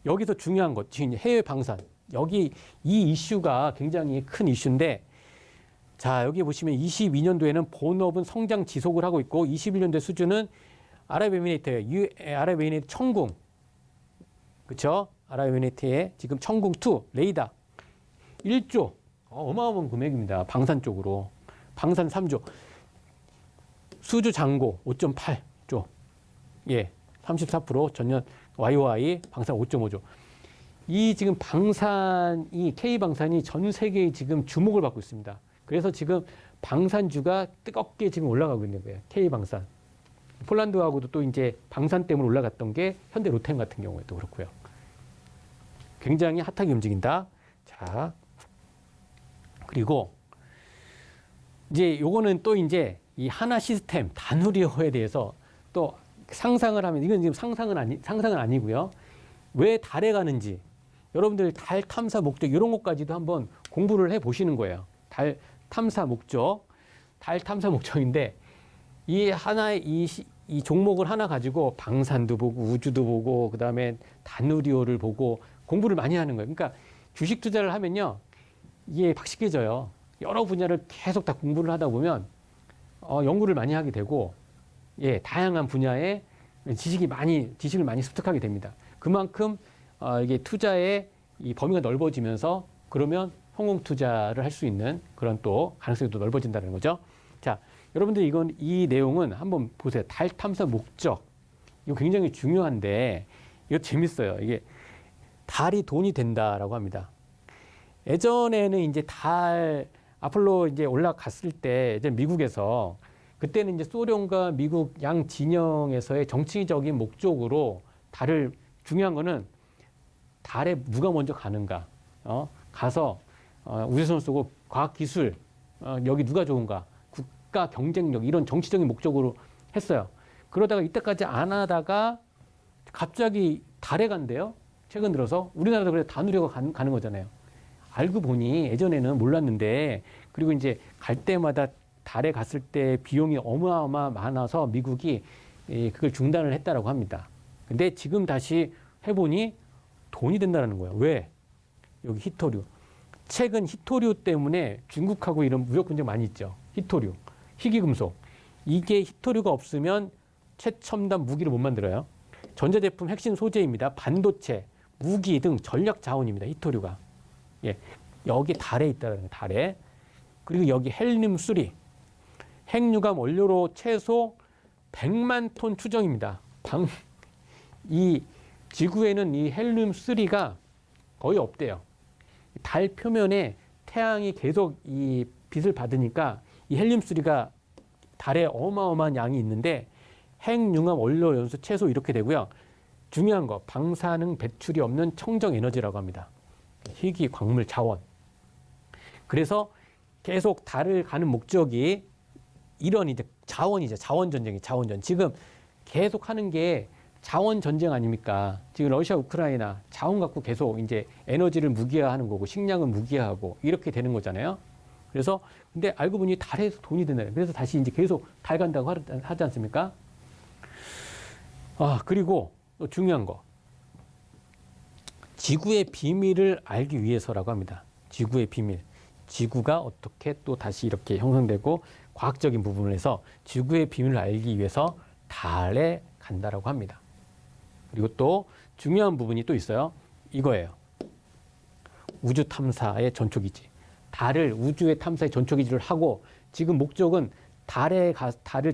여기서 중요한 것, 지금 해외 방산. 여기 이 이슈가 굉장히 큰 이슈인데, 자 여기 보시면 22년도에는 본업은 성장 지속을 하고 있고, 21년도의 수준은 아랍에미리트 청궁, 그렇죠? 아랍에미리트의 지금 청궁2 레이더 1조. 어마어마한 금액입니다. 방산 쪽으로. 방산 3조. 수주 잔고 5.8조. 예. 34% 전년 YOY 방산 5.5조. 이 지금 방산이, K방산이 전 세계에 지금 주목을 받고 있습니다. 그래서 지금 방산주가 뜨겁게 지금 올라가고 있는 거예요. K방산. 폴란드하고도 또 이제 방산 때문에 올라갔던 게 현대 로템 같은 경우에도 그렇고요. 굉장히 핫하게 움직인다. 자. 그리고 이제 요거는 또 이제 이 하나 시스템 다누리호에 대해서 또 상상을 하면 이건 지금 상상은 아니고요. 왜 달에 가는지 여러분들 달 탐사 목적 이런 것까지도 한번 공부를 해 보시는 거예요. 달 탐사 목적, 달 탐사 목적인데 이 하나의 이 종목을 하나 가지고 방산도 보고 우주도 보고 그다음에 다누리호를 보고 공부를 많이 하는 거예요. 그러니까 주식 투자를 하면요. 이게 박식해져요. 여러 분야를 계속 다 공부를 하다 보면 연구를 많이 하게 되고, 예, 다양한 분야에 지식을 많이 습득하게 됩니다. 그만큼 이게 투자의 이 범위가 넓어지면서 그러면 성공 투자를 할 수 있는 그런 또 가능성이 또 넓어진다는 거죠. 자, 여러분들 이 내용은 한번 보세요. 달 탐사 목적. 이거 굉장히 중요한데 이거 재밌어요. 이게 달이 돈이 된다라고 합니다. 예전에는 이제 달 아폴로 이제 올라갔을 때 이제 미국에서 그때는 이제 소련과 미국 양 진영에서의 정치적인 목적으로 달을 중요한 거는 달에 누가 먼저 가는가, 가서 우주선 쏘고 과학 기술 여기 누가 좋은가, 국가 경쟁력 이런 정치적인 목적으로 했어요. 그러다가 이때까지 안 하다가 갑자기 달에 간대요. 최근 들어서 우리나라도 그래 다 누려가 가는 거잖아요. 알고 보니 예전에는 몰랐는데 그리고 이제 갈 때마다 달에 갔을 때 비용이 어마어마 많아서 미국이 그걸 중단을 했다라고 합니다. 근데 지금 다시 해보니 돈이 된다는 거예요. 왜? 여기 히토류. 최근 히토류 때문에 중국하고 이런 무역 분쟁 많이 있죠. 히토류, 희귀금속. 이게 히토류가 없으면 최첨단 무기를 못 만들어요. 전자제품 핵심 소재입니다. 반도체, 무기 등 전략 자원입니다. 히토류가. 예, 여기 달에 있다는 거예요. 달에. 그리고 여기 헬륨3. 핵융합 원료로 최소 100만 톤 추정입니다. 이 지구에는 이 헬륨3가 거의 없대요. 달 표면에 태양이 계속 이 빛을 받으니까 이 헬륨3가 달에 어마어마한 양이 있는데 핵융합 원료 연수 최소 이렇게 되고요. 중요한 거 방사능 배출이 없는 청정 에너지라고 합니다. 희귀 광물 자원. 그래서 계속 달을 가는 목적이 이런 이제 자원이죠. 자원 전쟁이 자원전. 지금 계속 하는 게 자원 전쟁 아닙니까? 지금 러시아, 우크라이나 자원 갖고 계속 이제 에너지를 무기화하는 거고 식량은 무기화하고 이렇게 되는 거잖아요. 그래서 근데 알고 보니 달에서 돈이 드네요. 그래서 다시 이제 계속 달 간다고 하지 않습니까? 그리고 또 중요한 거. 지구의 비밀을 알기 위해서라고 합니다. 지구의 비밀. 지구가 어떻게 또 다시 이렇게 형성되고 과학적인 부분을 해서 지구의 비밀을 알기 위해서 달에 간다라고 합니다. 그리고 또 중요한 부분이 또 있어요. 이거예요. 우주 탐사의 전초기지. 달을 우주의 탐사의 전초기지를 하고 지금 목적은 달을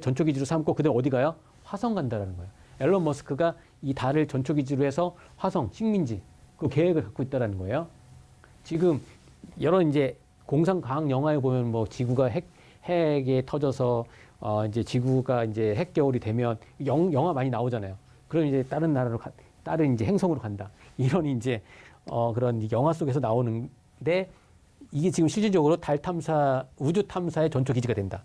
전초기지로 삼고 그다음 어디 가요? 화성 간다라는 거예요. 앨런 머스크가 이 달을 전초기지로 해서 화성, 식민지 그 계획을 갖고 있다라는 거예요. 지금 여러 이제 공상 과학 영화에 보면 뭐 지구가 핵에 터져서 이제 지구가 이제 핵겨울이 되면 영화 많이 나오잖아요. 그럼 이제 다른 나라로 다른 이제 행성으로 간다. 이런 이제 그런 영화 속에서 나오는데 이게 지금 실질적으로 달 탐사, 우주 탐사의 전초 기지가 된다.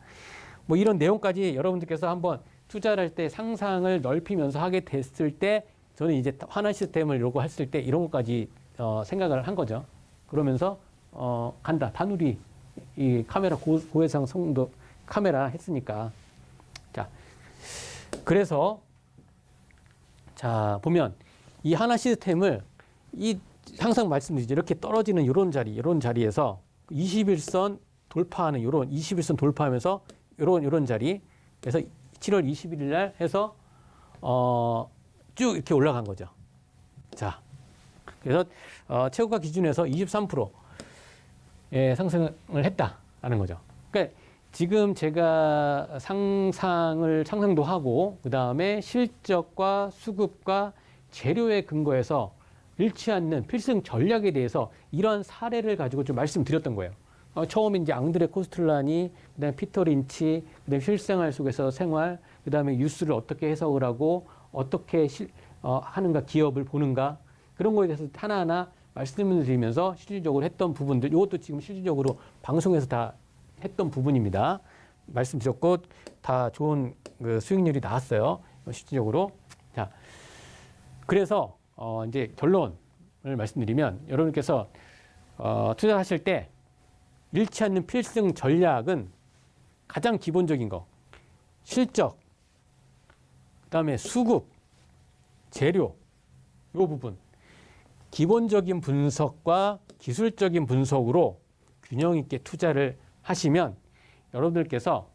뭐 이런 내용까지 여러분들께서 한번 투자를 할 때 상상을 넓히면서 하게 됐을 때 저는 이제 환화 시스템을 이러고 했을 때 이런 것까지 생각을 한 거죠. 그러면서 간다. 다누리 이 카메라 고해상 성도 카메라 했으니까. 자, 그래서 자 보면 이 하나 시스템을 이 항상 말씀드리죠. 이렇게 떨어지는 이런 자리에서 21선 돌파하는 이런 21선 돌파하면서 이런 자리. 그래서 7월 21일 날 해서 쭉 이렇게 올라간 거죠. 자, 그래서 최고가 기준에서 23% 상승을 했다라는 거죠. 그러니까 지금 제가 상상도 하고 그 다음에 실적과 수급과 재료에 근거해서 잃지 않는 필승 전략에 대해서 이런 사례를 가지고 좀 말씀드렸던 거예요. 처음에 이제 앙드레 코스틀라니, 그다음에 피터 린치, 그다음에 실생활 속에서 생활, 그다음에 뉴스를 어떻게 해석을 하고 어떻게 하는가, 기업을 보는가 그런 거에 대해서 하나하나 말씀을 드리면서 실질적으로 했던 부분들, 이것도 지금 실질적으로 방송에서 다 했던 부분입니다. 말씀드렸고 다 좋은 그 수익률이 나왔어요. 실질적으로. 자, 그래서 이제 결론을 말씀드리면 여러분께서 투자하실 때 잃지 않는 필승 전략은 가장 기본적인 거, 실적, 그다음에 수급, 재료, 이 부분, 기본적인 분석과 기술적인 분석으로 균형 있게 투자를 하시면 여러분들께서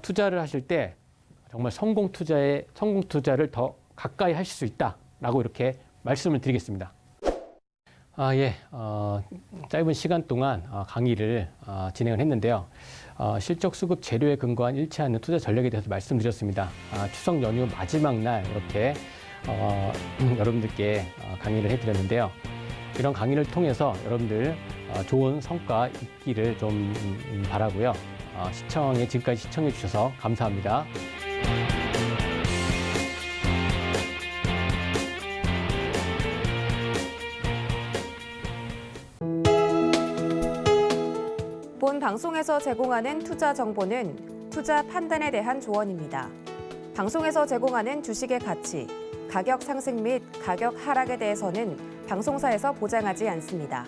투자를 하실 때 정말 성공 투자를 더 가까이 하실 수 있다라고 이렇게 말씀을 드리겠습니다. 짧은 시간 동안 강의를 진행을 했는데요. 실적 수급 재료에 근거한 잃지 않는 투자 전략에 대해서 말씀드렸습니다. 추석 연휴 마지막 날 이렇게 여러분들께 강의를 해드렸는데요. 이런 강의를 통해서 여러분들 좋은 성과 있기를 좀 바라고요. 지금까지 시청해 주셔서 감사합니다. 본 방송에서 제공하는 투자 정보는 투자 판단에 대한 조언입니다. 방송에서 제공하는 주식의 가치, 가격 상승 및 가격 하락에 대해서는 방송사에서 보장하지 않습니다.